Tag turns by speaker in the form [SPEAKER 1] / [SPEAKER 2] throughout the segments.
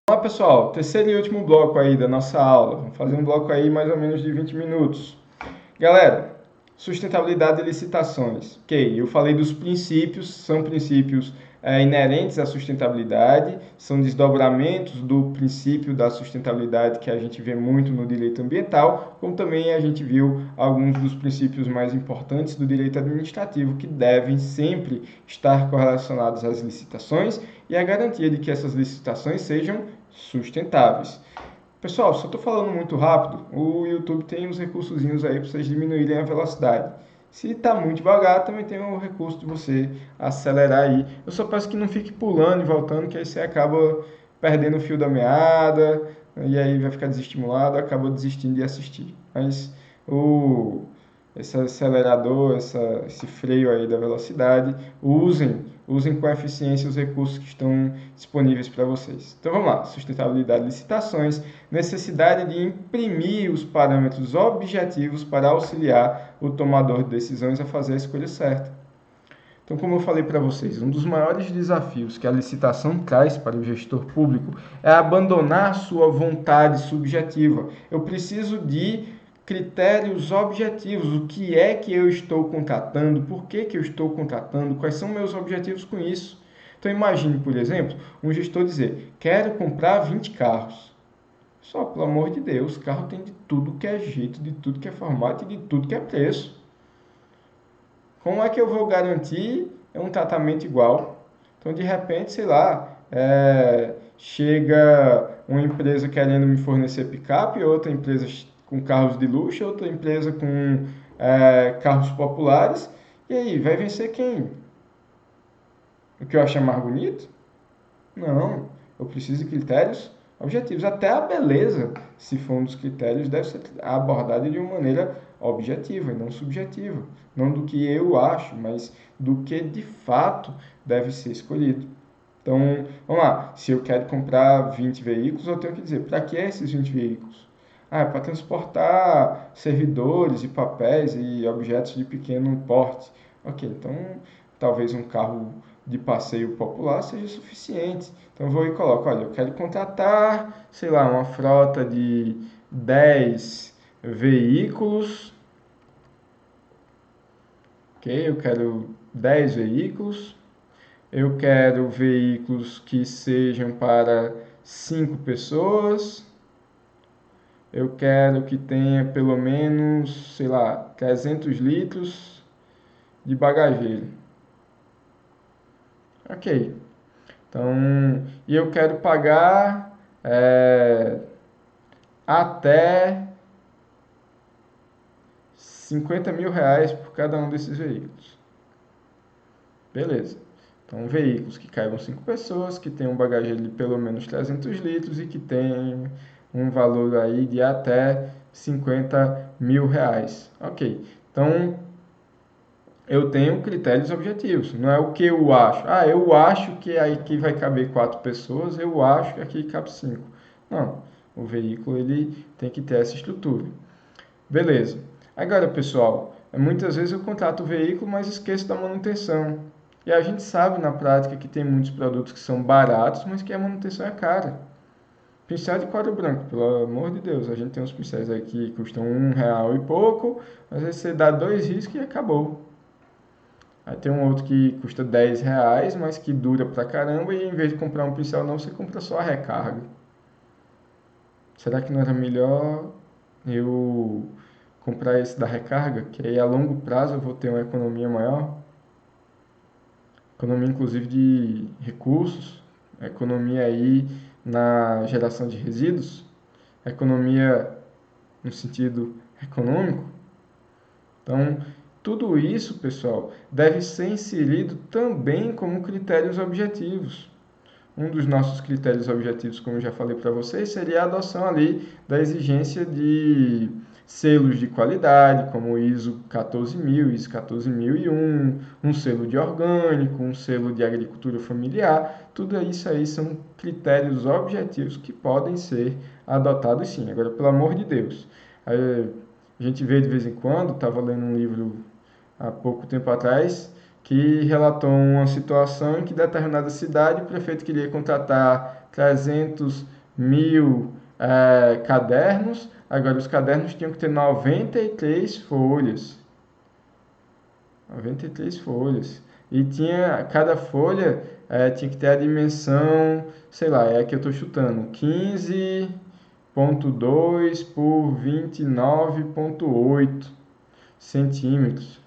[SPEAKER 1] Olá pessoal, terceiro e último bloco aí da nossa aula. Vamos fazer um bloco aí mais ou menos de 20 minutos. Galera, sustentabilidade e licitações. Ok, eu falei dos princípios, são princípios inerentes à sustentabilidade, são desdobramentos do princípio da sustentabilidade que a gente vê muito no direito ambiental, como também a gente viu alguns dos princípios mais importantes do direito administrativo que devem sempre estar correlacionados às licitações e à garantia de que essas licitações sejam sustentáveis. Pessoal, se eu estou falando muito rápido, o YouTube tem uns recursozinhos aí para vocês diminuírem a velocidade. Se está muito devagar, também tem o recurso de você acelerar aí. Eu só peço que não fique pulando e voltando, que aí você acaba perdendo o fio da meada, e aí vai ficar desestimulado, acaba desistindo de assistir. Mas esse acelerador, esse freio aí da velocidade, usem com eficiência os recursos que estão disponíveis para vocês. Então vamos lá, sustentabilidade de licitações, necessidade de imprimir os parâmetros objetivos para auxiliar o tomador de decisões a fazer a escolha certa. Então, como eu falei para vocês, um dos maiores desafios que a licitação traz para o gestor público é abandonar sua vontade subjetiva. Eu preciso de critérios objetivos. O que é que eu estou contratando? Por que eu estou contratando? Quais são meus objetivos com isso? Então, imagine, por exemplo, um gestor dizer: quero comprar 20 carros. Só, pelo amor de Deus, carro tem de tudo que é jeito, de tudo que é formato e de tudo que é preço. Como é que eu vou garantir um tratamento igual? Então, de repente, sei lá, chega uma empresa querendo me fornecer picape, outra empresa com carros de luxo, outra empresa com carros populares. E aí, vai vencer quem? O que eu achar mais bonito? Não, eu preciso de critérios objetivos. Até a beleza, se for um dos critérios, deve ser abordada de uma maneira objetiva e não subjetiva. Não do que eu acho, mas do que de fato deve ser escolhido. Então, vamos lá. Se eu quero comprar 20 veículos, eu tenho que dizer, para que esses 20 veículos? Ah, é para transportar servidores e papéis e objetos de pequeno porte. Ok, então talvez um carro de passeio popular seja suficiente. Então eu vou e coloco, olha, eu quero contratar, sei lá, uma frota de 10 veículos. Ok, eu quero 10 veículos. Eu quero veículos que sejam para 5 pessoas. Eu quero que tenha pelo menos, sei lá, 300 litros de bagageiro. Ok. Então, e eu quero pagar até 50 mil reais por cada um desses veículos. Beleza. Então, veículos que caibam 5 pessoas, que tenham bagageiro de pelo menos 300 litros e que tenham um valor aí de até 50 mil reais. Ok. Então, eu tenho critérios objetivos, não é o que eu acho. Ah, eu acho que aqui vai caber 4 pessoas, eu acho que aqui cabe 5. Não, o veículo ele tem que ter essa estrutura. Beleza. Agora, pessoal, muitas vezes eu contrato o veículo, mas esqueço da manutenção. E a gente sabe na prática que tem muitos produtos que são baratos, mas que a manutenção é cara. Pincel de quadro branco, pelo amor de Deus, a gente tem uns pincéis aí que custam R$ 1 e pouco, às vezes você dá 2 riscos e acabou. Aí tem um outro que custa R$ 10, mas que dura pra caramba, e em vez de comprar um pincel não, você compra só a recarga. Será que não era melhor eu comprar esse da recarga, que aí a longo prazo eu vou ter uma economia maior? Economia inclusive de recursos, economia aí na geração de resíduos, economia no sentido econômico. Então, tudo isso, pessoal, deve ser inserido também como critérios objetivos. Um dos nossos critérios objetivos, como eu já falei para vocês, seria a adoção ali da exigência de selos de qualidade, como o ISO 14000, ISO 14001, um selo de orgânico, um selo de agricultura familiar. Tudo isso aí são critérios objetivos que podem ser adotados sim. Agora, pelo amor de Deus, a gente vê de vez em quando, estava lendo um livro há pouco tempo atrás, que relatou uma situação em que determinada cidade o prefeito queria contratar 300 1000 cadernos, agora os cadernos tinham que ter 93 folhas. 93 folhas. E cada folha tinha que ter a dimensão, sei lá, é aqui eu estou chutando, 15,2 por 29,8 centímetros.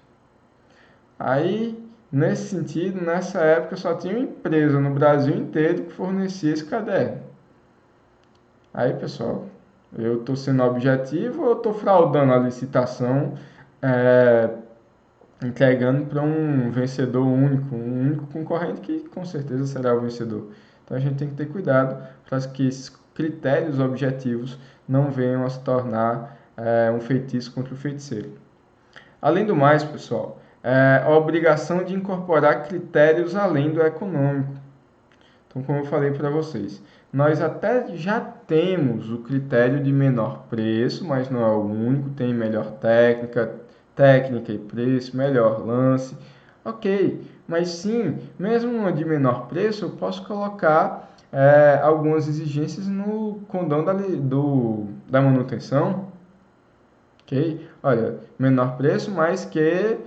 [SPEAKER 1] Aí, nesse sentido, nessa época só tinha uma empresa no Brasil inteiro que fornecia esse caderno. Aí, pessoal, eu estou sendo objetivo ou estou fraudando a licitação, é, entregando para um vencedor único, um único concorrente que com certeza será o vencedor? Então a gente tem que ter cuidado para que esses critérios objetivos não venham a se tornar um feitiço contra o feiticeiro. Além do mais, pessoal, a obrigação de incorporar critérios além do econômico. Então, como eu falei para vocês, nós até já temos o critério de menor preço, mas não é o único, tem melhor técnica e preço, melhor lance. Ok, mas sim, mesmo no de menor preço, eu posso colocar algumas exigências no condão da manutenção. Ok? Olha, menor preço, mas que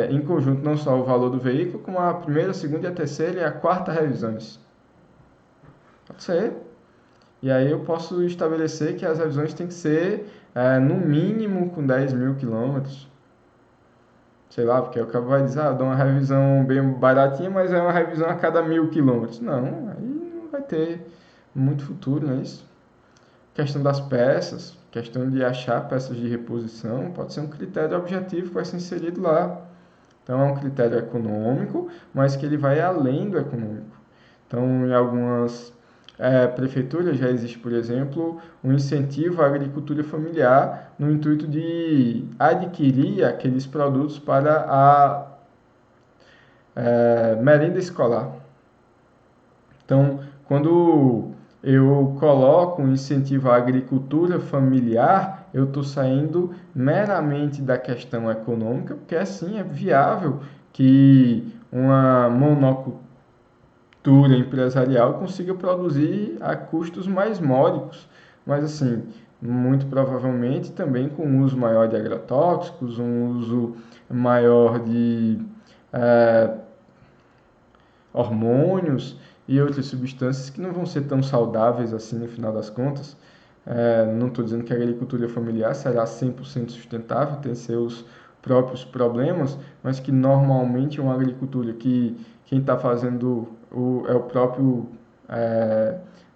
[SPEAKER 1] em conjunto não só o valor do veículo, como a primeira, a segunda, a terceira e a quarta revisões. Pode ser. E aí eu posso estabelecer que as revisões têm que ser no mínimo com 10.000 quilômetros. Sei lá, porque o cabo vai dizer, dou uma revisão bem baratinha, mas é uma revisão a cada 1.000 quilômetros. Não, aí não vai ter muito futuro, não é isso? Questão das peças, questão de achar peças de reposição, pode ser um critério objetivo que vai ser inserido lá. Então é um critério econômico, mas que ele vai além do econômico. Então, em algumas prefeituras já existe, por exemplo, um incentivo à agricultura familiar no intuito de adquirir aqueles produtos para a merenda escolar. Então, quando eu coloco um incentivo à agricultura familiar, eu estou saindo meramente da questão econômica, porque assim é viável que uma monocultura empresarial consiga produzir a custos mais módicos, mas assim, muito provavelmente também com um uso maior de agrotóxicos, um uso maior de hormônios e outras substâncias que não vão ser tão saudáveis assim no final das contas. Não estou dizendo que a agricultura familiar será 100% sustentável, tem seus próprios problemas, mas que normalmente é uma agricultura que quem está fazendo é o próprio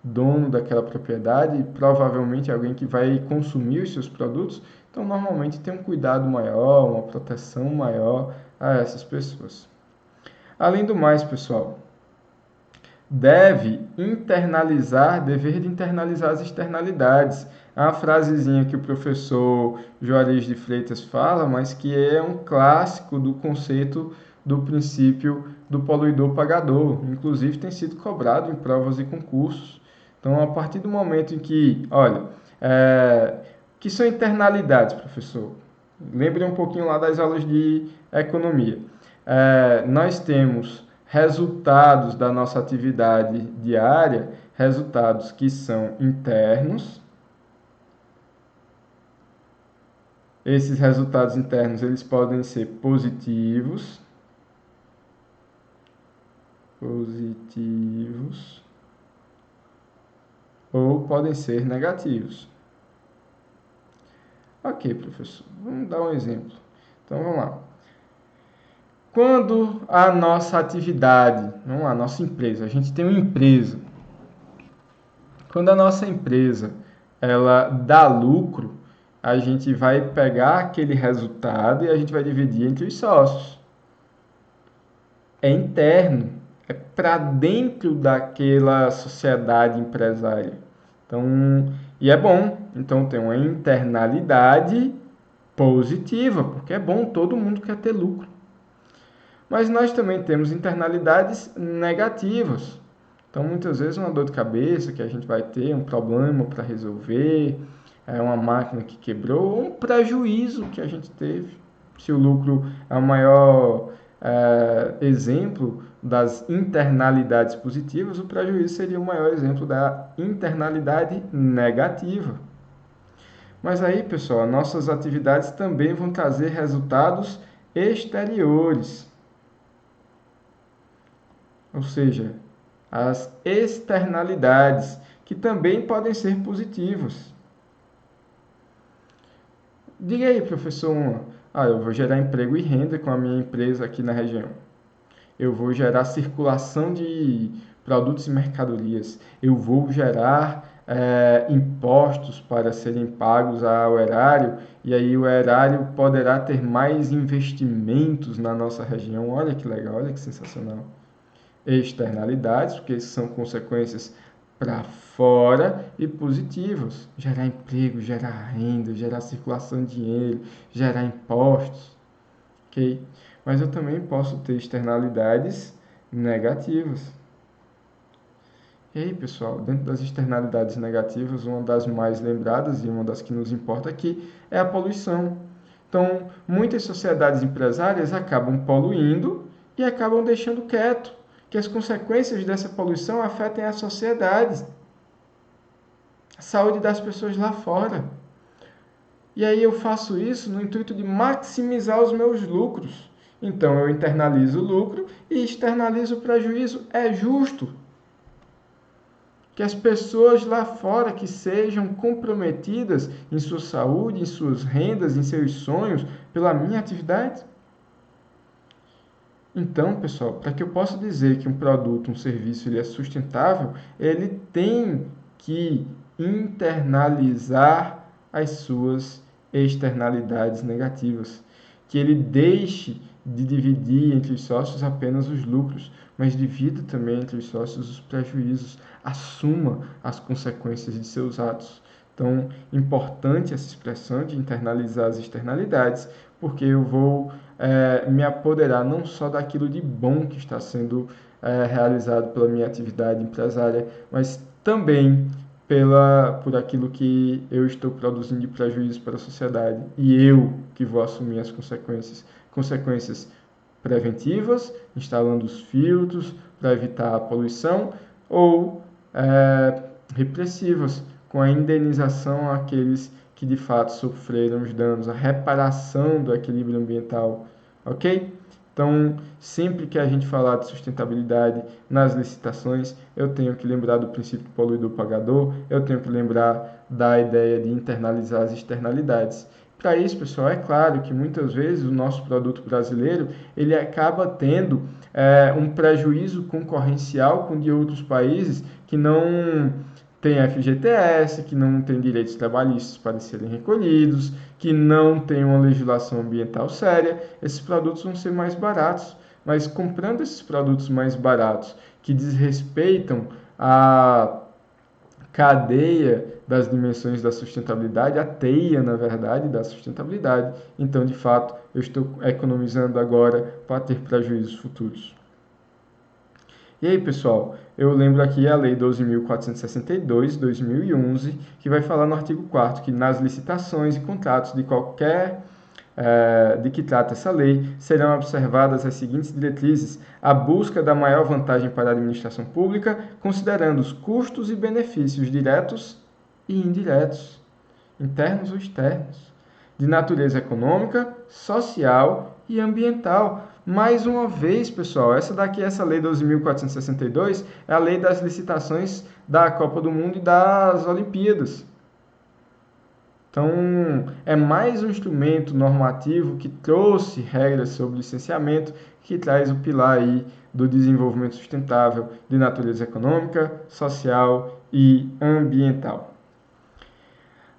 [SPEAKER 1] dono daquela propriedade, provavelmente alguém que vai consumir os seus produtos, então normalmente tem um cuidado maior, uma proteção maior a essas pessoas. Além do mais, pessoal, dever de internalizar as externalidades. É uma frasezinha que o professor Juarez de Freitas fala, mas que é um clássico do conceito do princípio do poluidor pagador. Inclusive tem sido cobrado em provas e concursos. Então, a partir do momento em que, olha, que são internalidades, professor? Lembre um pouquinho lá das aulas de economia. Nós temos resultados da nossa atividade diária, resultados que são internos. Esses resultados internos eles podem ser positivos, ou podem ser negativos. Ok, professor, vamos dar um exemplo. Então vamos lá. Quando a nossa atividade, vamos lá, nossa empresa, a gente tem uma empresa. Quando a nossa empresa ela dá lucro, a gente vai pegar aquele resultado e a gente vai dividir entre os sócios. É interno, é para dentro daquela sociedade empresária. Então, e é bom. Então tem uma internalidade positiva, porque é bom, todo mundo quer ter lucro. Mas nós também temos internalidades negativas. Então, muitas vezes, uma dor de cabeça que a gente vai ter, um problema para resolver, uma máquina que quebrou, um prejuízo que a gente teve. Se o lucro é o maior exemplo das internalidades positivas, o prejuízo seria o maior exemplo da internalidade negativa. Mas aí, pessoal, nossas atividades também vão trazer resultados exteriores. Ou seja, as externalidades, que também podem ser positivas. Diga aí, professor, eu vou gerar emprego e renda com a minha empresa aqui na região. Eu vou gerar circulação de produtos e mercadorias. Eu vou gerar impostos para serem pagos ao erário, e aí o erário poderá ter mais investimentos na nossa região. Olha que legal, olha que sensacional. Externalidades, porque são consequências para fora e positivas. Gerar emprego, gerar renda, gerar circulação de dinheiro, gerar impostos. Ok? Mas eu também posso ter externalidades negativas. E aí, pessoal, dentro das externalidades negativas, uma das mais lembradas e uma das que nos importa aqui é a poluição. Então, muitas sociedades empresárias acabam poluindo e acabam deixando quieto que as consequências dessa poluição afetem a sociedade, a saúde das pessoas lá fora. E aí eu faço isso no intuito de maximizar os meus lucros. Então eu internalizo o lucro e externalizo o prejuízo. É justo que as pessoas lá fora que sejam comprometidas em sua saúde, em suas rendas, em seus sonhos, pela minha atividade. Então, pessoal, para que eu possa dizer que um produto, um serviço, ele é sustentável, ele tem que internalizar as suas externalidades negativas. Que ele deixe de dividir entre os sócios apenas os lucros, mas divida também entre os sócios os prejuízos. Assuma as consequências de seus atos. Então, importante essa expressão de internalizar as externalidades, porque eu vou me apoderar não só daquilo de bom que está sendo realizado pela minha atividade empresária, mas também por aquilo que eu estou produzindo de prejuízo para a sociedade e eu que vou assumir as consequências. Consequências preventivas, instalando os filtros para evitar a poluição, ou repressivas, com a indenização àqueles que de fato sofreram os danos, a reparação do equilíbrio ambiental, ok? Então, sempre que a gente falar de sustentabilidade nas licitações, eu tenho que lembrar do princípio poluidor-pagador, eu tenho que lembrar da ideia de internalizar as externalidades. Para isso, pessoal, é claro que muitas vezes o nosso produto brasileiro ele acaba tendo um prejuízo concorrencial com de outros países que não tem FGTS, que não tem direitos trabalhistas para serem recolhidos, que não tem uma legislação ambiental séria, esses produtos vão ser mais baratos. Mas comprando esses produtos mais baratos, que desrespeitam a cadeia das dimensões da sustentabilidade, a teia, na verdade, da sustentabilidade, então, de fato, eu estou economizando agora para ter prejuízos futuros. E aí, pessoal, eu lembro aqui a Lei 12.462, 2011, que vai falar no artigo 4º que nas licitações e contratos de que trata essa lei, serão observadas as seguintes diretrizes: a busca da maior vantagem para a administração pública, considerando os custos e benefícios diretos e indiretos, internos ou externos, de natureza econômica, social e ambiental. Mais uma vez, pessoal, essa lei 12.462 é a lei das licitações da Copa do Mundo e das Olimpíadas. Então, é mais um instrumento normativo que trouxe regras sobre licenciamento, que traz o pilar aí do desenvolvimento sustentável de natureza econômica, social e ambiental.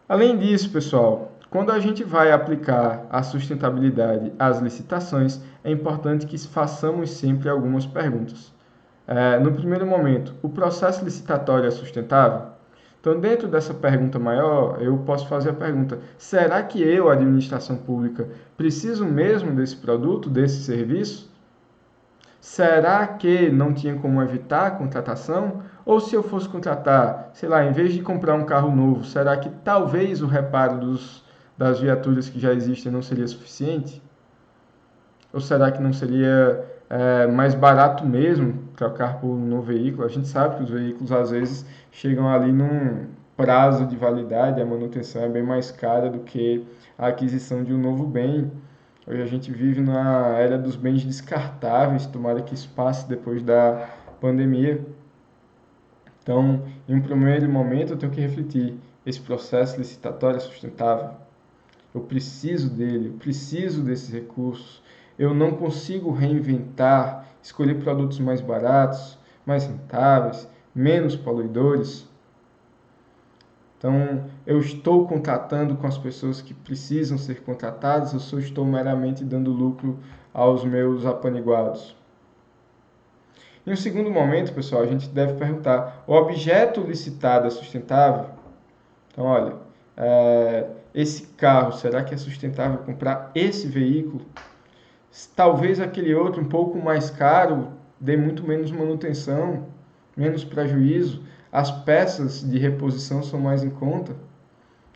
[SPEAKER 1] Além disso, pessoal, quando a gente vai aplicar a sustentabilidade às licitações, é importante que façamos sempre algumas perguntas. No primeiro momento, o processo licitatório é sustentável? Então, dentro dessa pergunta maior, eu posso fazer a pergunta: será que eu, administração pública, preciso mesmo desse produto, desse serviço? Será que não tinha como evitar a contratação? Ou se eu fosse contratar, sei lá, em vez de comprar um carro novo, será que talvez o reparo das viaturas que já existem não seria suficiente? Ou será que não seria mais barato mesmo trocar por um novo veículo. A gente sabe que os veículos às vezes chegam ali num prazo de validade, a manutenção é bem mais cara do que a aquisição de um novo bem. Hoje a gente vive na era dos bens descartáveis, tomara que isso passe depois da pandemia. Então, em um primeiro momento, eu tenho que refletir: esse processo licitatório é sustentável? Eu preciso dele, eu preciso desses recursos. Eu não consigo reinventar, escolher produtos mais baratos, mais rentáveis, menos poluidores. Então, eu estou contratando com as pessoas que precisam ser contratadas, ou só estou meramente dando lucro aos meus apaniguados? Em um segundo momento, pessoal, a gente deve perguntar: o objeto licitado é sustentável? Então, olha, esse carro, será que é sustentável comprar esse veículo? Talvez aquele outro um pouco mais caro dê muito menos manutenção, menos prejuízo, as peças de reposição são mais em conta.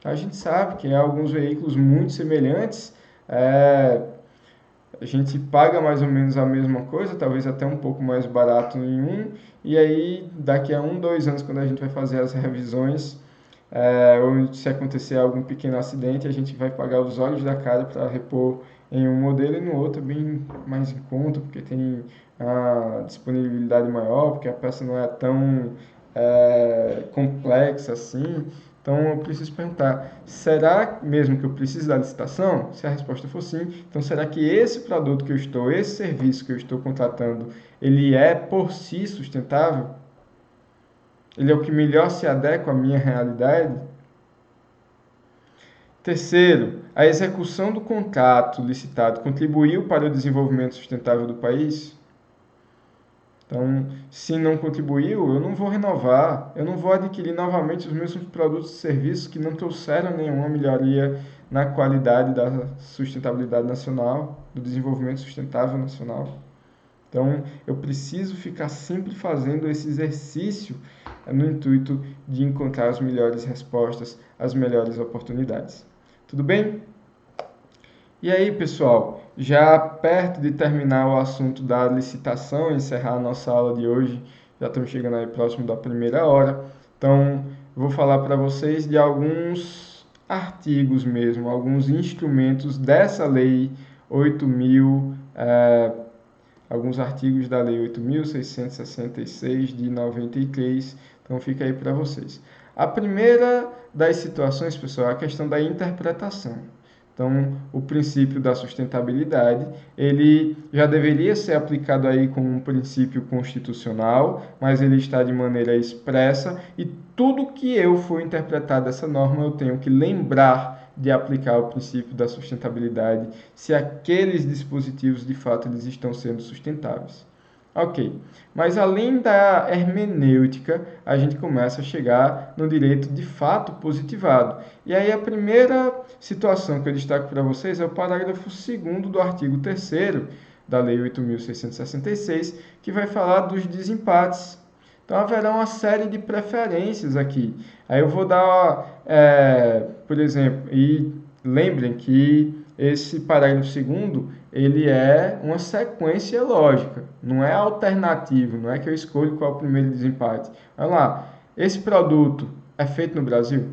[SPEAKER 1] A gente sabe que há alguns veículos muito semelhantes, a gente paga mais ou menos a mesma coisa, talvez até um pouco mais barato em um, e aí daqui a 1, 2 anos, quando a gente vai fazer as revisões, ou se acontecer algum pequeno acidente, a gente vai pagar os olhos da cara para repor em um modelo e no outro bem mais em conta, porque tem a disponibilidade maior, porque a peça não é tão complexa assim. Então eu preciso perguntar: será mesmo que eu preciso da licitação? Se a resposta for sim, então será que esse produto que eu estou, esse serviço que eu estou contratando, ele é por si sustentável? Ele é o que melhor se adequa à minha realidade? Terceiro, a execução do contrato licitado contribuiu para o desenvolvimento sustentável do país? Então, se não contribuiu, eu não vou renovar, eu não vou adquirir novamente os mesmos produtos e serviços que não trouxeram nenhuma melhoria na qualidade da sustentabilidade nacional, do desenvolvimento sustentável nacional. Então, eu preciso ficar sempre fazendo esse exercício no intuito de encontrar as melhores respostas, as melhores oportunidades. Tudo bem? E aí, pessoal, já perto de terminar o assunto da licitação, encerrar a nossa aula de hoje, já estamos chegando aí próximo da primeira hora. Então, vou falar para vocês de alguns artigos mesmo, alguns instrumentos dessa lei 8.000, alguns artigos da lei 8.666 de 93. Então, fica aí para vocês. A primeira das situações, pessoal, é a questão da interpretação. Então, o princípio da sustentabilidade, ele já deveria ser aplicado aí como um princípio constitucional, mas ele está de maneira expressa e tudo que eu for interpretar dessa norma, eu tenho que lembrar de aplicar o princípio da sustentabilidade se aqueles dispositivos, de fato, eles estão sendo sustentáveis. Ok, mas além da hermenêutica, a gente começa a chegar no direito de fato positivado. E aí a primeira situação que eu destaco para vocês é o parágrafo 2º do artigo 3º da Lei 8.666, que vai falar dos desempates. Então haverá uma série de preferências aqui. Aí eu vou dar, por exemplo, e lembrem que esse parágrafo 2º, ele é uma sequência lógica, não é alternativo, não é que eu escolho qual é o primeiro desempate. Olha lá, esse produto é feito no Brasil?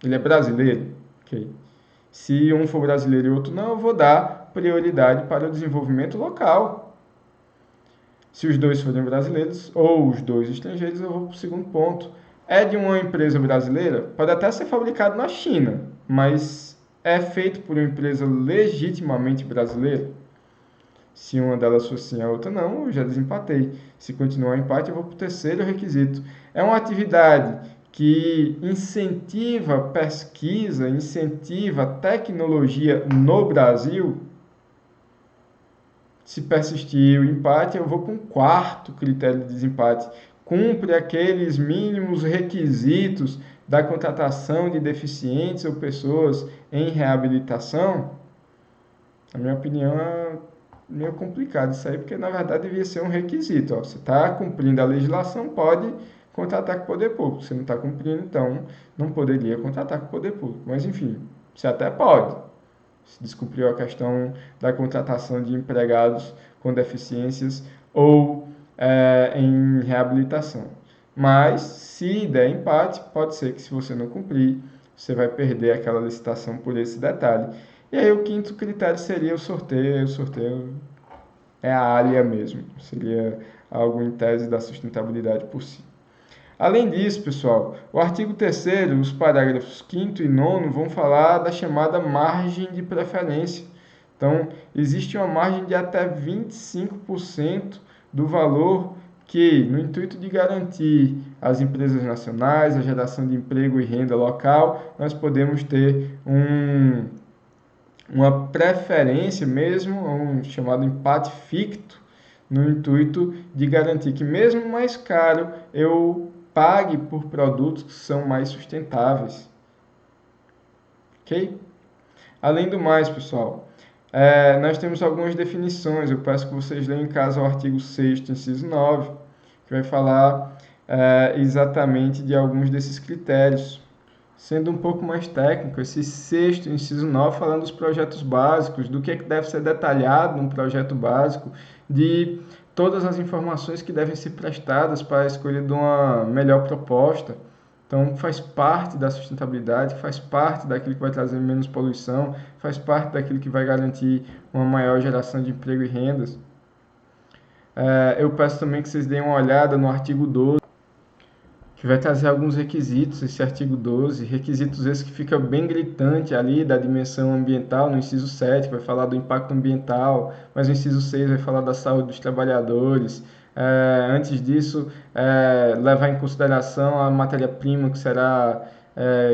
[SPEAKER 1] Ele é brasileiro? Ok. Se um for brasileiro e outro não, eu vou dar prioridade para o desenvolvimento local. Se os dois forem brasileiros ou os dois estrangeiros, eu vou para o segundo ponto. É de uma empresa brasileira? Pode até ser fabricado na China, mas é feito por uma empresa legitimamente brasileira? Se uma delas for sim, a outra não, eu já desempatei. Se continuar o empate, eu vou para o terceiro requisito. É uma atividade que incentiva pesquisa, incentiva tecnologia no Brasil? Se persistir o empate, eu vou para um quarto critério de desempate. Cumpre aqueles mínimos requisitos da contratação de deficientes ou pessoas em reabilitação? Na minha opinião, é meio complicado isso aí, porque na verdade devia ser um requisito. Ó. Você está cumprindo a legislação, pode contratar com o poder público. Se não está cumprindo, então não poderia contratar com o poder público. Mas enfim, você até pode. se descumpriu a questão da contratação de empregados com deficiências ou em reabilitação. Mas, se der empate, pode ser que se você não cumprir, você vai perder aquela licitação por esse detalhe. E aí o quinto critério seria o sorteio. O sorteio é a alha mesmo, seria algo em tese da sustentabilidade por si. Além disso, pessoal, o artigo 3º, os parágrafos 5º e 9º vão falar da chamada margem de preferência. Então, existe uma margem de até 25% do valor que, no intuito de garantir às empresas nacionais a geração de emprego e renda local, nós podemos ter uma preferência mesmo, um chamado empate ficto, no intuito de garantir que mesmo mais caro eu pague por produtos que são mais sustentáveis. Ok? Além do mais, pessoal, nós temos algumas definições. Eu peço que vocês leiam em casa o artigo 6º, inciso 9, que vai falar exatamente de alguns desses critérios. Sendo um pouco mais técnico, esse 6º, inciso 9, falando dos projetos básicos, do que deve ser detalhado num projeto básico, de todas as informações que devem ser prestadas para a escolha de uma melhor proposta. Então, faz parte da sustentabilidade, faz parte daquilo que vai trazer menos poluição, faz parte daquilo que vai garantir uma maior geração de emprego e rendas. Eu peço também que vocês deem uma olhada no artigo 12, que vai trazer alguns requisitos, esse artigo 12, requisitos esses que fica bem gritante ali da dimensão ambiental, no inciso 7 vai falar do impacto ambiental, mas no inciso 6 vai falar da saúde dos trabalhadores. Antes disso, levar em consideração a matéria-prima que será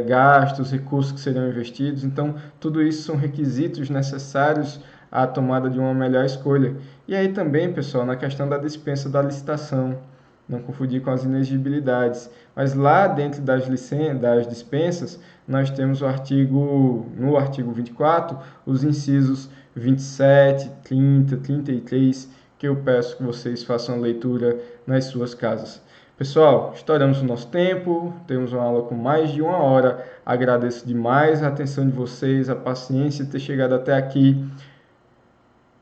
[SPEAKER 1] gasto, os recursos que serão investidos. Então, tudo isso são requisitos necessários à tomada de uma melhor escolha. E aí também, pessoal, na questão da dispensa da licitação, não confundir com as inexigibilidades. Mas lá dentro das dispensas, nós temos no artigo 24, os incisos 27, 30, 33, que eu peço que vocês façam a leitura nas suas casas. Pessoal, estouramos o nosso tempo, temos uma aula com mais de 1 hora. Agradeço demais a atenção de vocês, a paciência de ter chegado até aqui.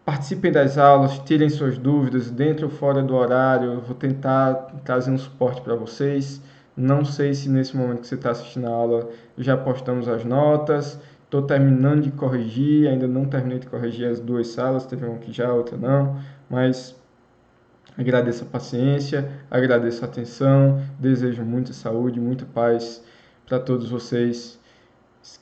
[SPEAKER 1] Participem das aulas, tirem suas dúvidas dentro ou fora do horário. Eu vou tentar trazer um suporte para vocês. Não sei se nesse momento que você está assistindo a aula já postamos as notas. Estou terminando de corrigir, ainda não terminei de corrigir as 2 salas, teve uma que já, outra não. Mas agradeço a paciência, agradeço a atenção, desejo muita saúde, muita paz para todos vocês.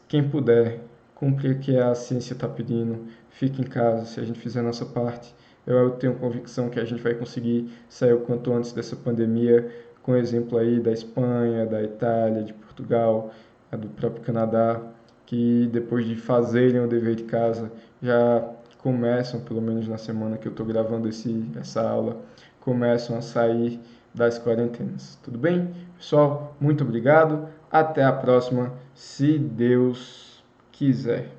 [SPEAKER 1] Quem puder, cumprir o que a ciência está pedindo. Fique em casa, se a gente fizer a nossa parte. Eu tenho convicção que a gente vai conseguir sair o quanto antes dessa pandemia, com exemplo aí da Espanha, da Itália, de Portugal, do próprio Canadá, que depois de fazerem o dever de casa, já começam, pelo menos na semana que eu estou gravando essa aula, começam a sair das quarentenas. Tudo bem? Pessoal, muito obrigado. Até a próxima, se Deus quiser.